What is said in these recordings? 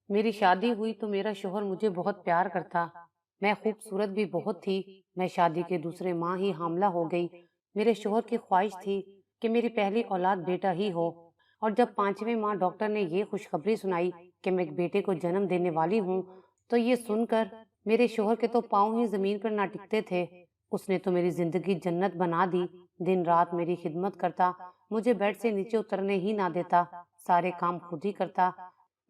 मेरी शादी हुई तो मेरा शोहर मुझे बहुत प्यार करता। मैं खूबसूरत भी बहुत थी। मैं शादी के दूसरे माह ही हामला हो गई। मेरे शोहर की ख्वाहिश थी कि मेरी पहली औलाद बेटा ही हो। और जब 5वें माह डॉक्टर ने ये खुशखबरी सुनाई कि मैं एक बेटे को जन्म देने वाली हूँ, तो ये सुनकर मेरे शोहर के तो पाँव ही जमीन पर ना टिकते थे। उसने तो मेरी जिंदगी जन्नत बना दी। दिन रात मेरी खिदमत करता, मुझे बेड से नीचे उतरने ही ना देता, सारे काम खुद ही करता।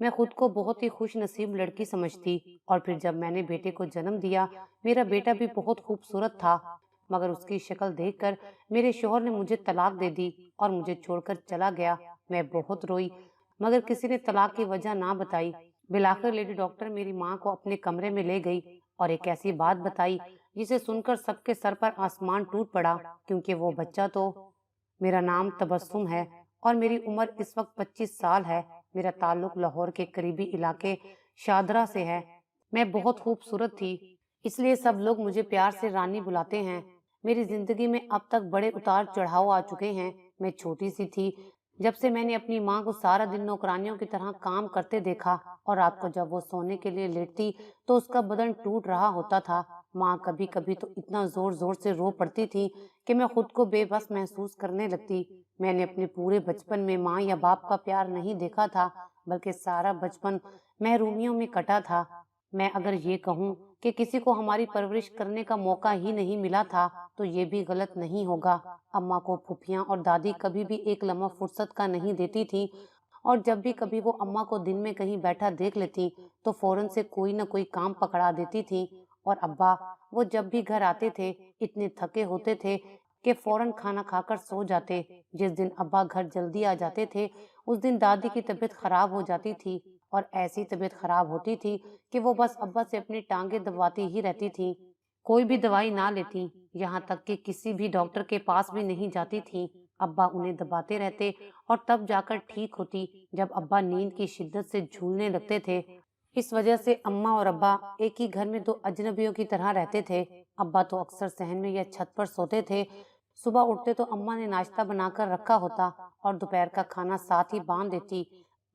मैं खुद को बहुत ही खुश नसीब लड़की समझती। और फिर जब मैंने बेटे को जन्म दिया, मेरा बेटा भी बहुत खूबसूरत था, मगर उसकी शक्ल देखकर मेरे शोहर ने मुझे तलाक दे दी और मुझे छोड़कर चला गया। मैं बहुत रोई, मगर किसी ने तलाक की वजह ना बताई। बिलाखिर लेडी डॉक्टर मेरी माँ को अपने कमरे में ले गई और एक ऐसी बात बताई जिसे सुनकर सबके सर पर आसमान टूट पड़ा, क्योंकि वो बच्चा तो मेरा नाम तबस्सुम है और मेरी उम्र इस वक्त 25 साल है। मेरा ताल्लुक लाहौर के करीबी इलाके शादरा से है। मैं बहुत खूबसूरत थी, इसलिए सब लोग मुझे प्यार से रानी बुलाते हैं। मेरी जिंदगी में अब तक बड़े उतार चढ़ाव आ चुके हैं। मैं छोटी सी थी जब से मैंने अपनी माँ को सारा दिन नौकरानियों की तरह काम करते देखा, और रात को जब वो सोने के लिए लेटती तो उसका बदन टूट रहा होता था। माँ कभी कभी तो इतना जोर जोर से रो पड़ती थी कि मैं खुद को बेबस महसूस करने लगती। मैंने अपने पूरे बचपन में माँ या बाप का प्यार नहीं देखा था, बल्कि सारा बचपन महरूमियों में कटा था। मैं अगर ये कहूँ कि किसी को हमारी परवरिश करने का मौका ही नहीं मिला था, तो ये भी गलत नहीं होगा। अम्मा को फुफियाँ और दादी कभी भी एक लम्हा फुर्सत का नहीं देती थी, और जब भी कभी वो अम्मा को दिन में कहीं बैठा देख लेती तो फौरन से कोई न कोई काम पकड़ा देती थी। और अब्बा, वो जब भी घर आते थे इतने थके होते थे कि फौरन खाना खाकर सो जाते। जिस दिन अब्बा घर जल्दी आ जाते थे, उस दिन दादी की तबीयत खराब हो जाती थी, और ऐसी तबीयत खराब होती थी कि वो बस अब्बा से अपनी टांगे दबाती ही रहती थी। कोई भी दवाई ना लेती, यहाँ तक कि किसी भी डॉक्टर के पास भी नहीं जाती थी। अब्बा उन्हें दबाते रहते और तब जाकर ठीक होती, जब अब्बा नींद की शिद्दत से झूलने लगते थे। इस वजह से अम्मा और अब्बा एक ही घर में दो अजनबियों की तरह रहते थे। अब्बा तो अक्सर सहन में या छत पर सोते थे। सुबह उठते तो अम्मा ने नाश्ता बनाकर रखा होता और दोपहर का खाना साथ ही बांध देती।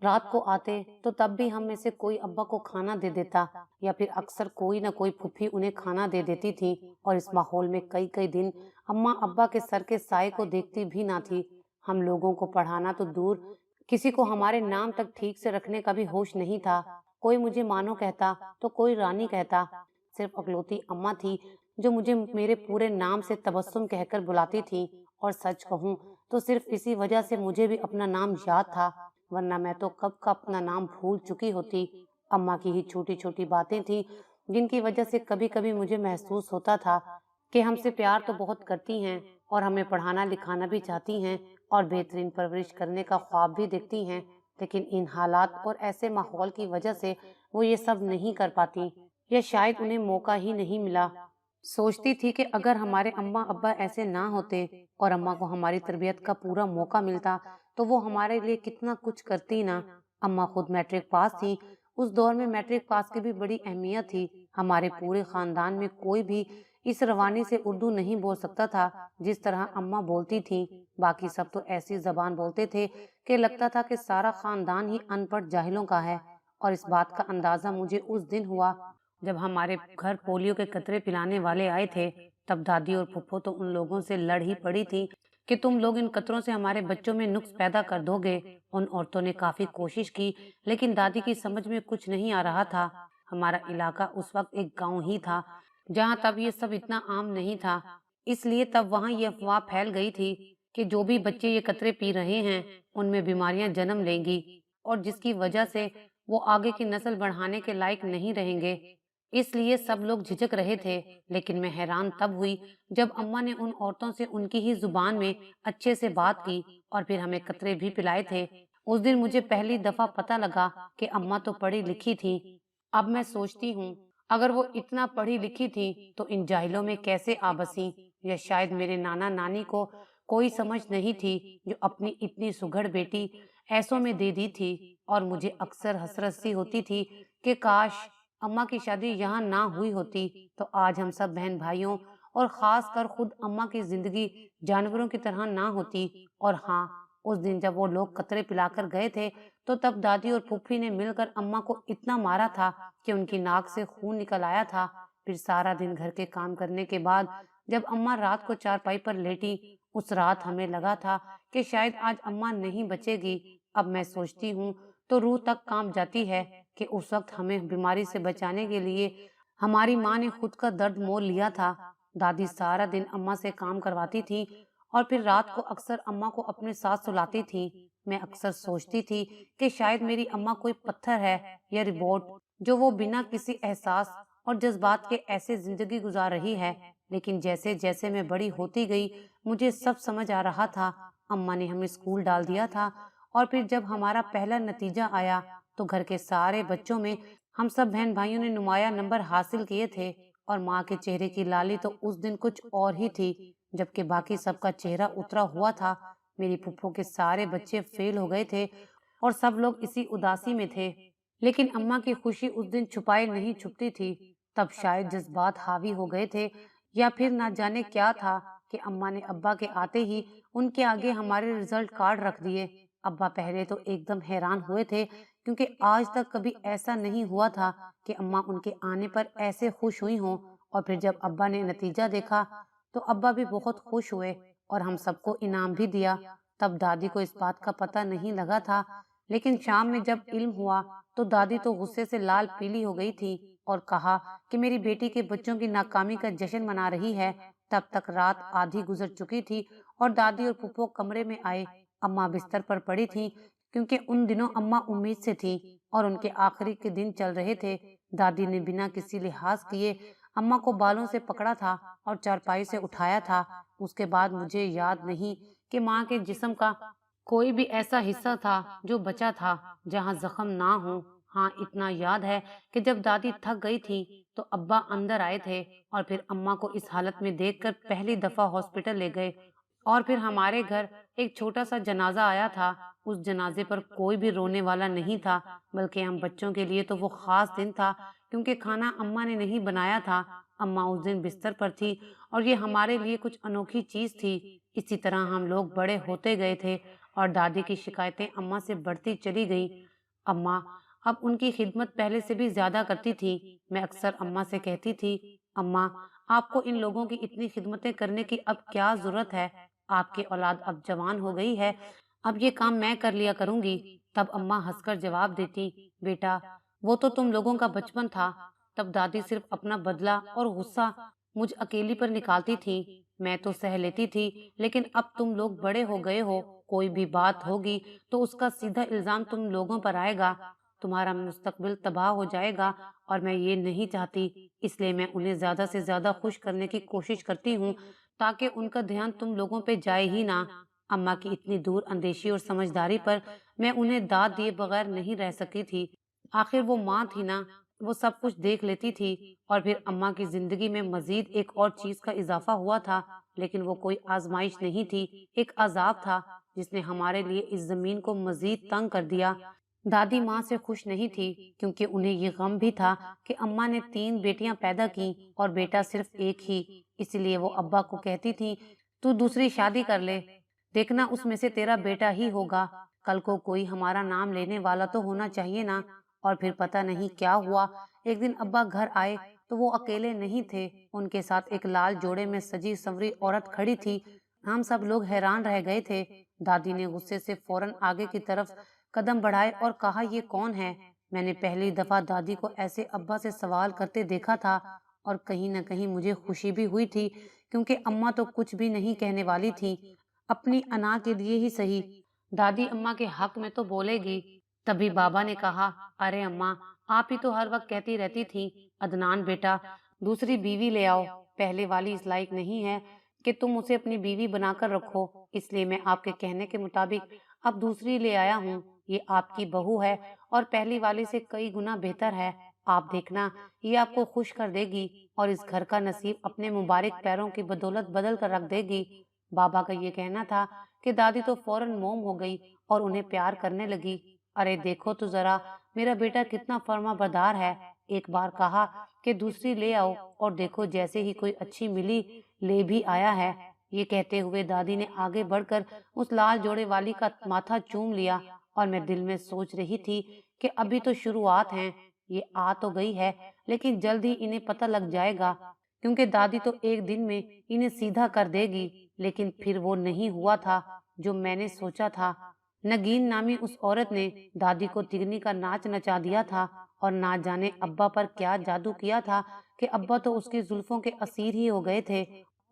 रात को आते तो तब भी हम में से कोई अब्बा को खाना दे देता, या फिर अक्सर कोई न कोई फूफी उन्हें खाना दे देती थी। और इस माहौल में कई कई दिन अम्मा अब्बा के सर के साए को देखती भी ना थी। हम लोगों को पढ़ाना तो दूर, किसी को हमारे नाम तक ठीक से रखने का भी होश नहीं था। कोई मुझे मानो कहता तो कोई रानी कहता। सिर्फ अकलौती अम्मा थी जो मुझे मेरे पूरे नाम से तबस्सुम कहकर बुलाती थी। और सच कहूँ तो सिर्फ इसी वजह से मुझे भी अपना नाम याद था, वरना मैं तो कब का अपना नाम भूल चुकी होती। अम्मा की ही छोटी छोटी बातें थी जिनकी वजह से कभी कभी मुझे महसूस होता था कि हमसे प्यार तो बहुत करती हैं और हमें पढ़ाना लिखाना भी चाहती हैं और बेहतरीन परवरिश करने का ख्वाब भी देखती हैं, लेकिन इन हालात और ऐसे माहौल की वजह से वो ये सब नहीं कर पाती, या शायद उन्हें मौका ही नहीं मिला। सोचती थी कि अगर हमारे अम्मा अब्बा ऐसे ना होते और अम्मा को हमारी तरबियत का पूरा मौका मिलता, तो वो हमारे लिए कितना कुछ करती ना। अम्मा खुद मैट्रिक पास थी। उस दौर में मैट्रिक पास की भी बड़ी अहमियत थी। हमारे पूरे खानदान में कोई भी इस रवानी से उर्दू नहीं बोल सकता था जिस तरह अम्मा बोलती थी। बाकी सब तो ऐसी जबान बोलते थे कि लगता था कि सारा खानदान ही अनपढ़ जाहिलों का है। और इस बात का अंदाजा मुझे उस दिन हुआ जब हमारे घर पोलियो के कतरे पिलाने वाले आए थे। तब दादी और फुफ्फो तो उन लोगों से लड़ ही पड़ी थी कि तुम लोग इन कतरों से हमारे बच्चों में नुक्स पैदा कर दोगे। उन औरतों ने काफी कोशिश की, लेकिन दादी की समझ में कुछ नहीं आ रहा था। हमारा इलाका उस वक्त एक गांव ही था जहां तब ये सब इतना आम नहीं था, इसलिए तब वहां ये अफवाह फैल गई थी कि जो भी बच्चे ये कतरे पी रहे हैं उनमें बीमारियां जन्म लेंगी, और जिसकी वजह से वो आगे की नस्ल बढ़ाने के लायक नहीं रहेंगे। इसलिए सब लोग झिझक रहे थे। लेकिन मैं हैरान तब हुई जब अम्मा ने उन औरतों से उनकी ही जुबान में अच्छे से बात की और फिर हमें कतरे भी पिलाए थे। उस दिन मुझे पहली दफा पता लगा कि अम्मा तो पढ़ी लिखी थी। अब मैं सोचती हूँ, अगर वो इतना पढ़ी लिखी थी तो इन जाहिलों में कैसे आ बसी, या शायद मेरे नाना नानी को कोई समझ नहीं थी जो अपनी इतनी सुघड़ बेटी ऐसों में दे दी थी। और मुझे अक्सर हसरत सी होती थी कि काश अम्मा की शादी यहाँ ना हुई होती, तो आज हम सब बहन भाइयों और खास कर खुद अम्मा की जिंदगी जानवरों की तरह ना होती। और हाँ, उस दिन जब वो लोग कतरे पिलाकर गए थे تو تب دادی اور پھوپھی نے مل کر اماں کو اتنا مارا تھا کہ ان کی ناک سے خون نکل آیا تھا۔ پھر سارا دن گھر کے کام کرنے کے بعد جب اماں رات کو چارپائی پر لیٹی، اس رات ہمیں لگا تھا کہ شاید آج اماں نہیں بچے گی۔ اب میں سوچتی ہوں تو روح تک کانپ جاتی ہے کہ اس وقت ہمیں بیماری سے بچانے کے لیے ہماری ماں نے خود کا درد مول لیا تھا۔ دادی سارا دن اماں سے کام کرواتی تھی اور پھر رات کو اکثر اماں کو اپنے ساتھ سلاتی تھی۔ میں اکثر سوچتی تھی کہ شاید میری اماں کوئی پتھر ہے یا روبوٹ، جو وہ بنا کسی احساس اور جذبات کے ایسے زندگی گزار رہی ہے۔ لیکن جیسے جیسے میں بڑی ہوتی گئی مجھے سب سمجھ آ رہا تھا۔ اماں نے ہمیں اسکول ڈال دیا تھا اور پھر جب ہمارا پہلا نتیجہ آیا تو گھر کے سارے بچوں میں ہم سب بہن بھائیوں نے نمایاں نمبر حاصل کیے تھے، اور ماں کے چہرے کی لالی تو اس دن کچھ اور ہی تھی، جبکہ باقی سب کا چہرہ اترا ہوا تھا۔ میری پھپھو کے سارے بچے فیل ہو گئے تھے اور سب لوگ اسی اداسی میں تھے، لیکن اماں کی خوشی اس دن چھپائے نہیں چھپتی تھی۔ تب شاید جذبات حاوی ہو گئے تھے یا پھر نہ جانے کیا تھا کہ اماں نے ابا کے آتے ہی ان کے آگے ہمارے رزلٹ کارڈ رکھ دیے۔ ابا پہلے تو ایک دم حیران ہوئے تھے، کیونکہ آج تک کبھی ایسا نہیں ہوا تھا کہ اماں ان کے آنے پر ایسے خوش ہوئی ہوں۔ اور پھر جب ابا نے نتیجہ دیکھا تو ابا بھی بہت خوش ہوئے اور ہم سب کو انعام بھی دیا۔ تب دادی کو اس بات کا پتہ نہیں لگا تھا، لیکن شام میں جب علم ہوا تو دادی تو غصے سے لال پیلی ہو گئی تھی اور کہا کہ میری بیٹی کے بچوں کی ناکامی کا جشن منا رہی ہے۔ تب تک رات آدھی گزر چکی تھی اور دادی اور پھپھو کمرے میں آئے۔ اماں بستر پر پڑی تھی، کیونکہ ان دنوں اماں امید سے تھی اور ان کے آخری کے دن چل رہے تھے۔ دادی نے بنا کسی لحاظ کیے اماں کو بالوں سے پکڑا تھا اور چارپائی سے اٹھایا تھا۔ اس کے بعد مجھے یاد نہیں کہ ماں کے جسم کا کوئی بھی ایسا حصہ تھا جو بچا تھا جہاں زخم نہ ہو۔ ہاں اتنا یاد ہے کہ جب دادی تھک گئی تھی تو ابا اندر آئے تھے اور پھر اماں کو اس حالت میں دیکھ کر پہلی دفعہ ہاسپٹل لے گئے، اور پھر ہمارے گھر ایک چھوٹا سا جنازہ آیا تھا۔ اس جنازے پر کوئی بھی رونے والا نہیں تھا، بلکہ ہم بچوں کے لیے تو وہ خاص دن تھا، کیونکہ کھانا اماں نے نہیں بنایا تھا۔ اماں اس دن بستر پر تھی اور یہ ہمارے لیے کچھ انوکھی چیز تھی۔ اسی طرح ہم لوگ بڑے ہوتے گئے تھے اور دادی کی شکایتیں اماں سے بڑھتی چلی گئیں۔ اماں اب ان کی خدمت پہلے سے بھی زیادہ کرتی تھی۔ میں اکثر اماں سے کہتی تھی، اماں آپ کو ان لوگوں کی اتنی خدمتیں کرنے کی اب کیا ضرورت ہے؟ آپ کی اولاد اب جوان ہو گئی ہے، اب یہ کام میں کر لیا کروں گی۔ تب اماں ہنس کر جواب دیتی، بیٹا وہ تو تم لوگوں کا بچپن تھا۔ تب دادی صرف اپنا بدلہ اور غصہ مجھ اکیلی پر نکالتی تھی۔ میں تو سہ لیتی تھی، لیکن اب تم لوگ بڑے ہو گئے ہو، کوئی بھی بات ہوگی تو اس کا سیدھا الزام تم لوگوں پر آئے گا، تمہارا مستقبل تباہ ہو جائے گا، اور میں یہ نہیں چاہتی۔ اس لیے میں انہیں زیادہ سے زیادہ خوش کرنے کی کوشش کرتی ہوں تاکہ ان کا دھیان تم لوگوں پہ جائے ہی نہ۔ اماں کی اتنی دور اندیشی اور سمجھداری پر میں انہیں داد دیے بغیر نہیں رہ سکی تھی۔ آخر وہ ماں تھی نا، وہ سب کچھ دیکھ لیتی تھی۔ اور پھر اماں کی زندگی میں مزید ایک اور چیز کا اضافہ ہوا تھا، لیکن وہ کوئی آزمائش نہیں تھی، ایک عذاب تھا جس نے ہمارے لیے اس زمین کو مزید تنگ کر دیا۔ دادی ماں سے خوش نہیں تھی، کیونکہ انہیں یہ غم بھی تھا کہ اماں نے 3 بیٹیاں پیدا کی اور بیٹا صرف ایک ہی۔ اسی لیے وہ ابا کو کہتی تھی، تو دوسری شادی کر لے، دیکھنا اس میں سے تیرا بیٹا ہی ہوگا، کل کو کوئی ہمارا نام لینے والا تو ہونا چاہیے نا۔ اور پھر پتہ نہیں کیا ہوا، ایک دن ابا گھر آئے تو وہ اکیلے نہیں تھے، ان کے ساتھ ایک لال جوڑے میں سجی سنوری عورت کھڑی تھی۔ ہم سب لوگ حیران رہ گئے تھے۔ دادی نے غصے سے فوراً آگے کی طرف قدم بڑھائے اور کہا، یہ کون ہے؟ میں نے پہلی دفعہ دادی کو ایسے ابا سے سوال کرتے دیکھا تھا، اور کہیں نہ کہیں مجھے خوشی بھی ہوئی تھی، کیونکہ اماں تو کچھ بھی نہیں کہنے والی تھی، اپنی انا کے لیے ہی صحیح، دادی اماں کے حق میں تو بولے گی۔ تبھی بابا نے کہا، ارے اماں آپ ہی تو ہر وقت کہتی رہتی تھی، عدنان بیٹا دوسری بیوی لے آؤ، پہلے والی اس لائق نہیں ہے کہ تم اسے اپنی بیوی بنا کر رکھو، اس لیے میں آپ کے کہنے کے مطابق اب دوسری لے آیا ہوں۔ یہ آپ کی بہو ہے اور پہلی والی سے کئی گنا بہتر ہے، آپ دیکھنا یہ آپ کو خوش کر دے گی اور اس گھر کا نصیب اپنے مبارک پیروں کی بدولت بدل کر رکھ دے گی۔ بابا کا یہ کہنا تھا کہ دادی تو فوراً موم ہو گئی اور انہیں پیار کرنے لگی۔ ارے دیکھو تو ذرا میرا بیٹا کتنا فرما بردار ہے، ایک بار کہا کہ دوسری لے آؤ اور دیکھو جیسے ہی کوئی اچھی ملی لے بھی آیا ہے۔ یہ کہتے ہوئے دادی نے آگے بڑھ کر اس لال جوڑے والی کا ماتھا چوم لیا اور میں دل میں سوچ رہی تھی کہ ابھی تو شروعات ہیں، یہ آ تو گئی ہے لیکن جلد ہی انہیں پتہ لگ جائے گا، کیونکہ دادی تو ایک دن میں انہیں سیدھا کر دے گی۔ لیکن پھر وہ نہیں ہوا تھا جو میں نے سوچا تھا۔ نگین نامی اس عورت نے دادی کو تگنی کا ناچ نچا دیا تھا، اور نہ جانے ابا پر کیا جادو کیا تھا کہ ابا تو اس کی زلفوں کے اسیر ہی ہو گئے تھے،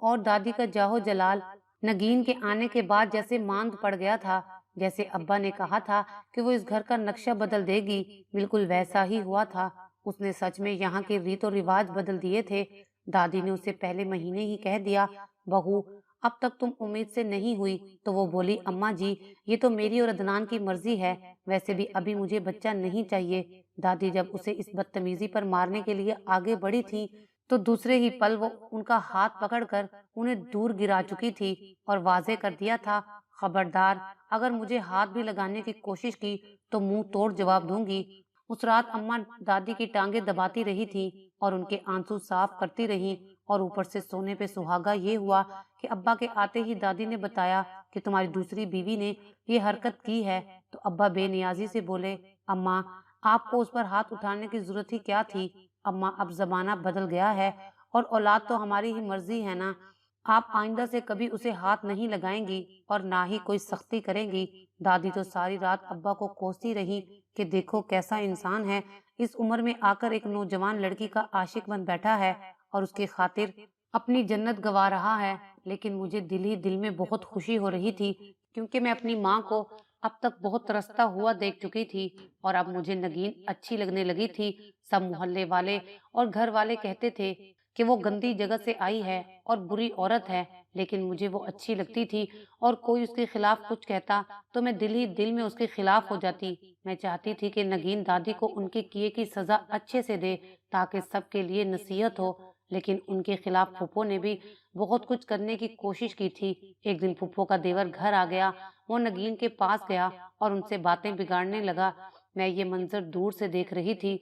اور دادی کا جاہو جلال نگین کے آنے کے بعد جیسے ماند پڑ گیا تھا۔ جیسے ابا نے کہا تھا کہ وہ اس گھر کا نقشہ بدل دے گی، بالکل ویسا ہی ہوا تھا۔ اس نے سچ میں یہاں کے ریت و رواج بدل دیے تھے۔ دادی نے اسے پہلے مہینے ہی کہہ دیا، بہو اب تک تم امید سے نہیں ہوئی، تو وہ بولی، اماں جی یہ تو میری اور عدنان کی مرضی ہے، ویسے بھی ابھی مجھے بچہ نہیں چاہیے۔ دادی جب اسے اس بدتمیزی پر مارنے کے لیے آگے بڑھی تھی تو دوسرے ہی پل وہ ان کا ہاتھ پکڑ کر انہیں دور گرا چکی تھی اور واضح کر دیا تھا، خبردار اگر مجھے ہاتھ بھی لگانے کی کوشش کی تو منہ توڑ جواب دوں گی۔ اس رات اماں دادی کی ٹانگیں دباتی رہی تھی اور ان کے آنسو صاف کرتی رہی، اور اوپر سے سونے پہ سہاگا یہ ہوا کہ ابا کے آتے ہی دادی نے بتایا کہ تمہاری دوسری بیوی نے یہ حرکت کی ہے، تو ابا بے نیازی سے بولے، اماں آپ کو اس پر ہاتھ اٹھانے کی ضرورت ہی کیا تھی؟ اماں اب زمانہ بدل گیا ہے اور اولاد تو ہماری ہی مرضی ہے نا، آپ آئندہ سے کبھی اسے ہاتھ نہیں لگائیں گی اور نہ ہی کوئی سختی کریں گی۔ دادی تو ساری رات ابا کو کوستی رہی کہ دیکھو کیسا انسان ہے، اس عمر میں آ کر ایک نوجوان لڑکی کا عاشق بن بیٹھا ہے اور اس کی خاطر اپنی جنت گوا رہا ہے۔ لیکن مجھے دل ہی دل میں بہت خوشی ہو رہی تھی، کیونکہ میں اپنی ماں کو اب تک بہت ترستا ہوا دیکھ چکی تھی، اور اب مجھے نگین اچھی لگنے لگی تھی۔ سب محلے والے اور گھر والے کہتے تھے کہ وہ گندی جگہ سے آئی ہے اور بری عورت ہے، لیکن مجھے وہ اچھی لگتی تھی، اور کوئی اس کے خلاف کچھ کہتا تو میں دل ہی دل میں اس کے خلاف ہو جاتی۔ میں چاہتی تھی کہ نگین دادی کو ان کے کیے کی سزا اچھے سے دے تاکہ سب کے لیے نصیحت ہو، لیکن ان کے خلاف پھپھو نے بھی بہت کچھ کرنے کی کوشش کی تھی۔ ایک دن پھپھو کا دیور گھر آ گیا، وہ نگین کے پاس گیا اور ان سے باتیں بگاڑنے لگا۔ میں یہ منظر دور سے دیکھ رہی تھی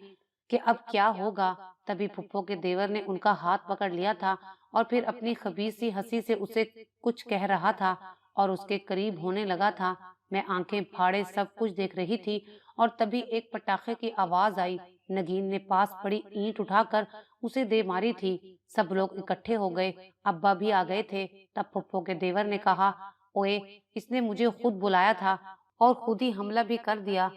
کہ اب کیا ہوگا۔ تبھی پھپھو کے دیور نے ان کا ہاتھ پکڑ لیا تھا اور پھر اپنی خبیث سی ہنسی سے اسے کچھ کہہ رہا تھا اور اس کے قریب ہونے لگا تھا۔ میں آنکھیں پھاڑے سب کچھ دیکھ رہی تھی، اور تبھی ایک پٹاخے کی آواز آئی۔ نگین نے پاس پڑی اینٹ اٹھا کر اسے دے ماری تھی۔ سب لوگ اکٹھے ہو گئے، ابا بھی آ گئے تھے۔ تب پھپھو کے دیور نے کہا، اوئے اس نے مجھے خود بلایا تھا اور خود ہی حملہ بھی کر دیا۔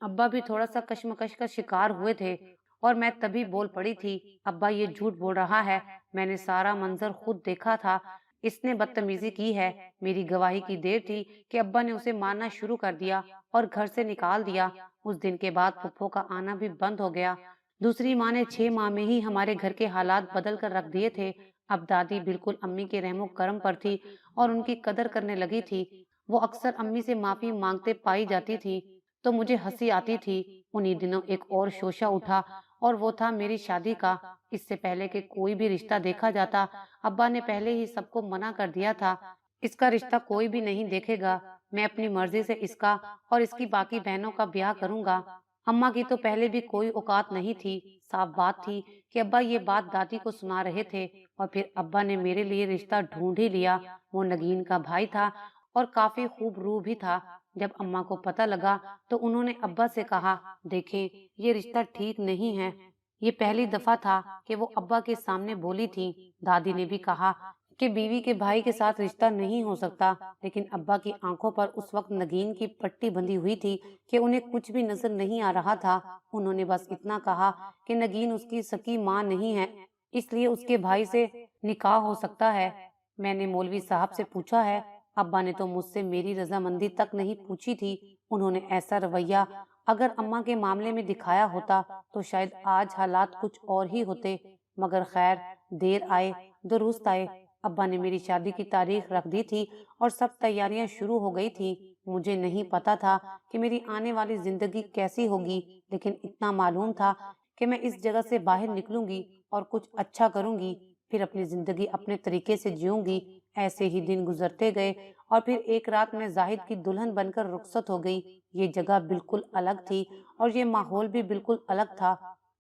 ابا بھی تھوڑا سا کشمکش کا شکار ہوئے تھے، اور میں تبھی بول پڑی تھی، ابا یہ جھوٹ بول رہا ہے، میں نے سارا منظر خود دیکھا تھا، اس نے بدتمیزی کی ہے۔ میری گواہی کی دیر تھی کہ ابا نے اسے مارنا شروع کر دیا اور گھر سے نکال دیا۔ اس دن کے بعد پھپھو کا آنا بھی بند ہو گیا۔ دوسری ماں نے 6 ماہ میں ہی ہمارے گھر کے حالات بدل کر رکھ دیے تھے۔ اب دادی بالکل امی کے رحم و کرم پر تھی اور ان کی قدر کرنے لگی تھی۔ وہ اکثر امی سے معافی مانگتے پائی جاتی تھی تو مجھے ہنسی آتی تھی۔ انہی دنوں ایک اور شوشہ اٹھا، اور وہ تھا میری شادی کا۔ اس سے پہلے کہ کوئی بھی رشتہ دیکھا جاتا، ابا نے پہلے ہی سب کو منع کر دیا تھا، اس کا رشتہ کوئی بھی نہیں دیکھے گا، میں اپنی مرضی سے اس کا اور اس کی باقی بہنوں کا بیاہ کروں گا۔ اماں کی تو پہلے بھی کوئی اوقات نہیں تھی۔ صاف بات تھی کہ ابا یہ بات دادی کو سنا رہے تھے، اور پھر ابا نے میرے لیے رشتہ ڈھونڈ ہی لیا۔ وہ نگین کا بھائی تھا اور کافی خوب روح بھی تھا۔ جب اماں کو پتہ لگا تو انہوں نے ابا سے کہا، دیکھیں یہ رشتہ ٹھیک نہیں ہے۔ یہ پہلی دفعہ تھا کہ وہ ابا کے سامنے بولی تھی۔ دادی نے بھی کہا کہ بیوی کے بھائی کے ساتھ رشتہ نہیں ہو سکتا، لیکن ابا کی آنکھوں پر اس وقت نگین کی پٹی بندھی ہوئی تھی کہ انہیں کچھ بھی نظر نہیں آ رہا تھا۔ انہوں نے بس اتنا کہا کہ نگین اس کی سکی ماں نہیں ہے، اس لیے اس کے بھائی سے نکاح ہو سکتا ہے۔ میں نے مولوی صاحب سے پوچھا ہے، ابا نے تو مجھ سے میری رضامندی تک نہیں پوچھی تھی۔ انہوں نے ایسا رویہ اگر اماں کے معاملے میں دکھایا ہوتا تو شاید آج حالات کچھ اور ہی ہوتے، مگر خیر دیر آئے درست آئے۔ ابا نے میری شادی کی تاریخ رکھ دی تھی اور سب تیاریاں شروع ہو گئی تھی۔ مجھے نہیں پتا تھا کہ میری آنے والی زندگی کیسی ہوگی، لیکن اتنا معلوم تھا کہ میں اس جگہ سے باہر نکلوں گی اور کچھ اچھا کروں گی، پھر اپنی زندگی اپنے طریقے سے جیوں گی۔ ایسے ہی دن گزرتے گئے، اور پھر ایک رات میں زاہد کی دلہن بن کر رخصت ہو گئی۔ یہ جگہ بالکل الگ تھی اور یہ ماحول بھی بالکل الگ تھا۔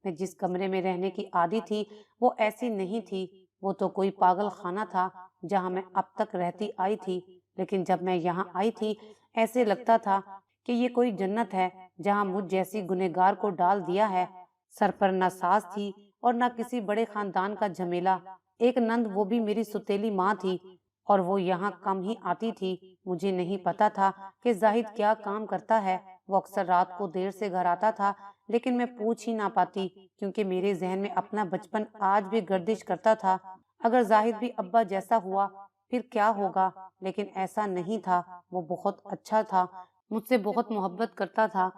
میں جس کمرے میں رہنے کی عادی تھی وہ ایسی نہیں تھی، وہ تو کوئی پاگل خانہ تھا جہاں میں اب تک رہتی آئی تھی۔ لیکن جب میں یہاں آئی تھی ایسے لگتا تھا कि ये कोई जन्नत है जहाँ मुझ जैसी गुनहगार को डाल दिया है। सर पर न सास थी और न किसी बड़े खानदान का झमेला। एक नंद, वो भी मेरी सुतेली माँ थी, और वो यहाँ कम ही आती थी। मुझे नहीं पता था कि जाहिद क्या काम करता है। वो अक्सर रात को देर से घर आता था, लेकिन मैं पूछ ही ना पाती, क्योंकि मेरे जहन में अपना बचपन आज भी गर्दिश करता था। अगर जाहिद भी अब्बा जैसा हुआ फिर क्या होगा, लेकिन ऐसा नहीं था। वो बहुत अच्छा था, मुझसे बहुत मोहब्बत करता था।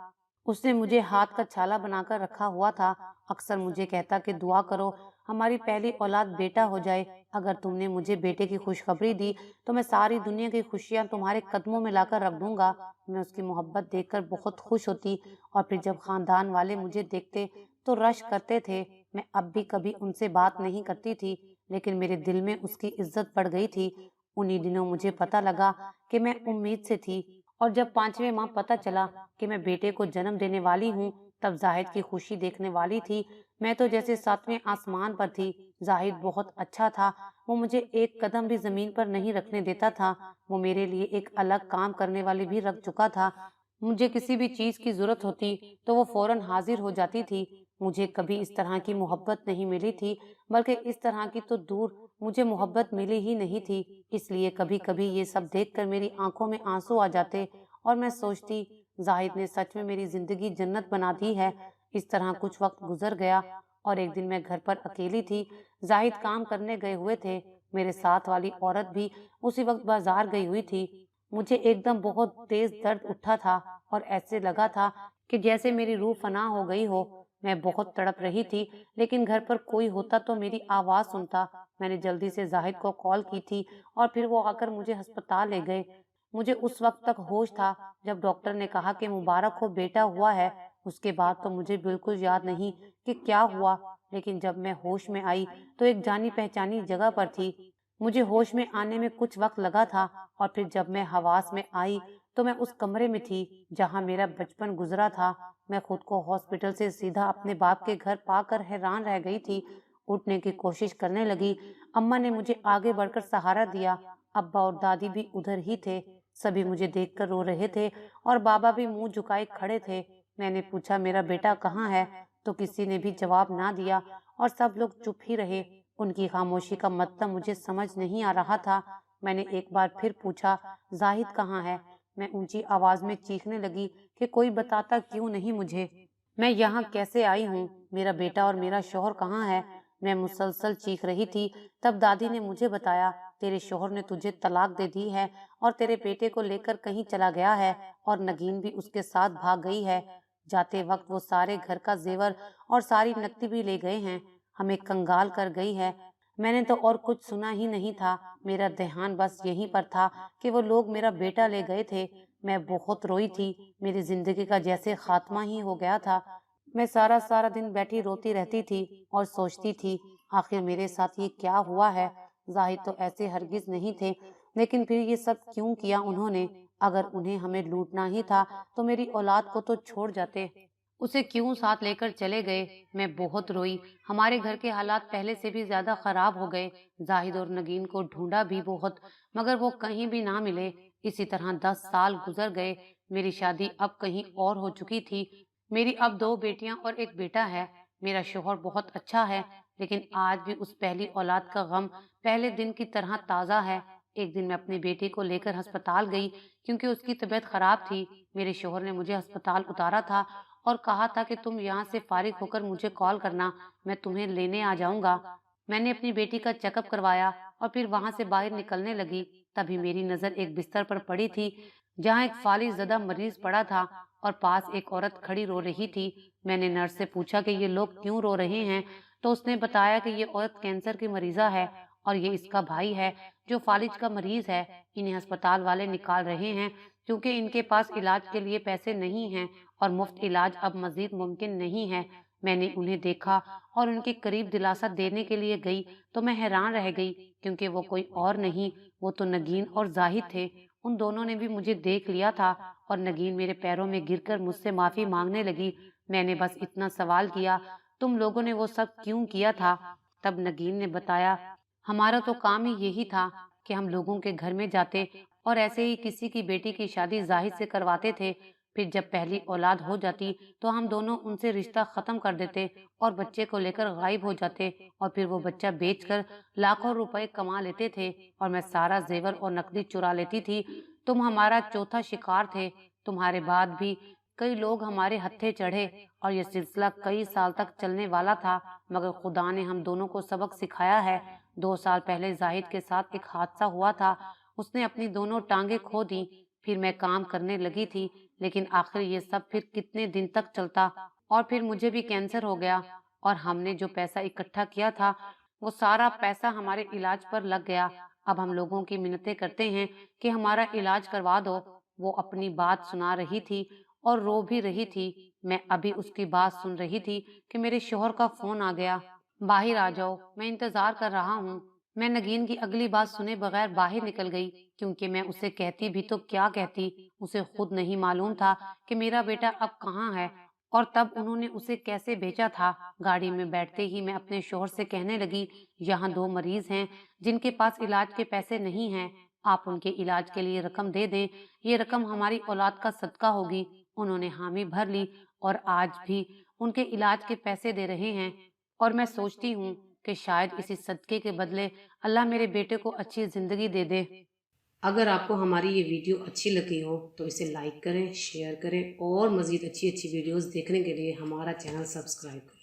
उसने मुझे हाथ का छाला बनाकर रखा हुआ था। अक्सर मुझे कहता कि दुआ करो हमारी पहली औलाद बेटा हो जाए। अगर तुमने मुझे बेटे की खुशखबरी दी तो मैं सारी दुनिया की खुशियां तुम्हारे कदमों में लाकर रख दूंगा। मैं उसकी मोहब्बत देखकर बहुत खुश होती, और फिर जब खानदान वाले मुझे देखते तो रश करते थे। मैं अब भी कभी उनसे बात नहीं करती थी, लेकिन मेरे दिल में उसकी इज्जत बढ़ गई थी। उन्हीं दिनों मुझे पता लगा कि मैं उम्मीद से थी, और जब 5वें माह पता चला कि मैं बेटे को जन्म देने वाली हूँ, तब जाहिद की खुशी देखने वाली थी। मैं तो जैसे 7वें आसमान पर थी। जाहिद बहुत अच्छा था। वो मुझे एक कदम भी जमीन पर नहीं रखने देता था। वो मेरे लिए एक अलग काम करने वाली भी रख चुका था। मुझे किसी भी चीज की जरूरत होती तो वो फौरन हाजिर हो जाती थी। मुझे कभी इस तरह की मोहब्बत नहीं मिली थी, बल्कि इस तरह की तो दूर मुझे मोहब्बत मिली ही नहीं थी। इसलिए कभी कभी ये सब देखकर मेरी आंखों में आंसू आ जाते, और मैं सोचती, जाहिद ने सच में मेरी जिंदगी जन्नत बना दी है। इस तरह कुछ वक्त गुजर गया, और एक दिन मैं घर पर अकेली थी। जाहिद काम करने गए हुए थे। मेरे साथ वाली औरत भी उसी वक्त बाजार गई हुई थी। मुझे एकदम बहुत तेज दर्द उठा था, और ऐसे लगा था कि जैसे मेरी रूह फना हो गई हो। मैं बहुत तड़प रही थी, लेकिन घर पर कोई होता तो मेरी आवाज सुनता। मैंने जल्दी से जाहिद को कॉल की थी, और फिर वो आकर मुझे अस्पताल ले गए। मुझे उस वक्त तक होश था जब डॉक्टर ने कहा कि मुबारक हो, बेटा हुआ है। उसके बाद तो मुझे बिल्कुल याद नहीं कि क्या हुआ, लेकिन जब मैं होश में आई तो एक जानी पहचानी जगह पर थी। मुझे होश में आने में कुछ वक्त लगा था, और फिर जब मैं हवास में आई तो मैं उस कमरे में थी जहां मेरा बचपन गुजरा था। मैं खुद को हॉस्पिटल से सीधा अपने बाप के घर पाकर हैरान रह गई थी। उठने की कोशिश करने लगी। अम्मा ने मुझे आगे बढ़कर सहारा दिया। अब्बा और दादी भी उधर ही थे। सभी मुझे देखकर रो रहे थे, और बाबा भी मुंह झुकाए खड़े थे। मैंने पूछा, मेरा बेटा कहाँ है? तो किसी ने भी जवाब ना दिया, और सब लोग चुप ही रहे। उनकी खामोशी का मतलब मुझे समझ नहीं आ रहा था। मैंने एक बार फिर पूछा, जाहिद कहाँ है? मैं ऊंची आवाज में चीखने लगी कि कोई बताता क्यों नहीं मुझे? मैं यहाँ कैसे आई हूँ? मेरा बेटा और मेरा शौहर कहाँ है? मैं मुसलसल चीख रही थी। तब दादी ने मुझे बताया, तेरे शौहर ने तुझे तलाक दे दी है, और तेरे बेटे को लेकर कहीं चला गया है, और नगीन भी उसके साथ भाग गई है। जाते वक्त वो सारे घर का जेवर और सारी नकदी भी ले गए हैं। हमें कंगाल कर गई है। मैंने तो और कुछ सुना ही नहीं था। मेरा ध्यान बस यहीं पर था कि वो लोग मेरा बेटा ले गए थे। मैं बहुत रोई थी। मेरी जिंदगी का जैसे खात्मा ही हो गया था। मैं सारा सारा दिन बैठी रोती रहती थी, और सोचती थी, आखिर मेरे साथ ये क्या हुआ है? जाहिद तो ऐसे हरगिज नहीं थे, लेकिन फिर ये सब क्यों किया उन्होंने? अगर उन्हें हमें लूटना ही था तो मेरी औलाद को तो छोड़ जाते। उसे क्यों साथ लेकर चले गए? मैं बहुत रोई। हमारे घर के हालात पहले से भी ज्यादा खराब हो गए। जाहिद और नगीन को ढूंढा भी बहुत, मगर वो कहीं भी ना मिले। इसी तरह 10 साल गुजर गए। मेरी शादी अब कहीं और हो चुकी थी। मेरी अब 2 बेटियां और एक बेटा है। मेरा शोहर बहुत अच्छा है, लेकिन आज भी उस पहली औलाद का गम पहले दिन की तरह ताजा है। एक दिन मैं अपनी बेटी को लेकर अस्पताल गई, क्योंकि उसकी तबीयत खराब थी। मेरे शोहर ने मुझे अस्पताल उतारा था, और कहा था कि तुम यहाँ से फारिग होकर मुझे कॉल करना, मैं तुम्हें लेने आ जाऊंगा। मैंने अपनी बेटी का चेकअप करवाया, और फिर वहां से बाहर निकलने लगी। तभी मेरी नजर एक बिस्तर पर पड़ी थी, जहाँ एक फालिज ज़दा मरीज पड़ा था, और पास एक औरत खड़ी रो रही थी। मैंने नर्स से पूछा कि ये लोग क्यों रो रहे हैं, तो उसने बताया कि ये औरत कैंसर की मरीजा है, और ये इसका भाई है जो फालिज का मरीज है। इन्हें अस्पताल वाले निकाल रहे हैं, क्योंकि इनके पास इलाज के लिए पैसे नहीं हैं, और मुफ्त इलाज अब मजीद मुमकिन नहीं है। मैंने उन्हें देखा और उनके करीब दिलासा देने के लिए गई, तो मैं हैरान रह गई, क्योंकि वो कोई और नहीं, वो तो नगीन और जाहिद थे। उन दोनों ने भी मुझे देख लिया था, और नगीन मेरे पैरों में गिरकर मुझसे माफी मांगने लगी। मैंने बस इतना सवाल किया, तुम लोगों ने वो सब क्यों किया था? तब नगीन ने बताया, हमारा तो काम ही यही था कि हम लोगों के घर में जाते और ऐसे ही किसी की बेटी की शादी जाहिद से करवाते थे। फिर जब पहली औलाद हो जाती तो हम दोनों उनसे रिश्ता खत्म कर देते और बच्चे को लेकर गायब हो जाते, और फिर वो बच्चा बेचकर लाखों रुपए कमा लेते थे और मैं सारा जेवर और नकदी चुरा लेती थी। तुम हमारा चौथा शिकार थे। तुम्हारे बाद भी कई लोग हमारे हत्थे चढ़े और ये सिलसिला कई साल तक चलने वाला था, मगर खुदा ने हम दोनों को सबक सिखाया है। 2 साल पहले जाहिद के साथ एक हादसा हुआ था। उसने अपनी दोनों टांगे खो दी। फिर मैं काम करने लगी थी, लेकिन आखिर ये सब फिर कितने दिन तक चलता, और फिर मुझे भी कैंसर हो गया और हमने जो पैसा इकट्ठा किया था वो सारा पैसा हमारे इलाज पर लग गया। अब हम लोगों की मिन्नतें करते हैं कि हमारा इलाज करवा दो। वो अपनी बात सुना रही थी और रो भी रही थी। मैं अभी उसकी बात सुन रही थी कि मेरे शोहर का फोन आ गया। बाहर आ जाओ, मैं इंतजार कर रहा हूँ। मैं नगीन की अगली बात सुने बगैर बाहर निकल गई, क्योंकि मैं उसे कहती भी तो क्या कहती। उसे खुद नहीं मालूम था कि मेरा बेटा अब कहाँ है और तब उन्होंने उसे कैसे भेजा था। गाड़ी में बैठते ही मैं अपने शोहर से कहने लगी, यहाँ 2 मरीज हैं जिनके पास इलाज के पैसे नहीं हैं। आप उनके इलाज के लिए रकम दे दें। ये रकम हमारी औलाद का सदका होगी। उन्होंने हामी भर ली और आज भी उनके इलाज के पैसे दे रहे हैं, और मैं सोचती हूँ कि शायद इसी सदके के बदले अल्लाह मेरे बेटे को अच्छी जिंदगी दे दे। अगर आपको हमारी ये वीडियो अच्छी लगी हो तो इसे लाइक करें, शेयर करें और मज़ीद अच्छी अच्छी वीडियोस देखने के लिए हमारा चैनल सब्सक्राइब करें।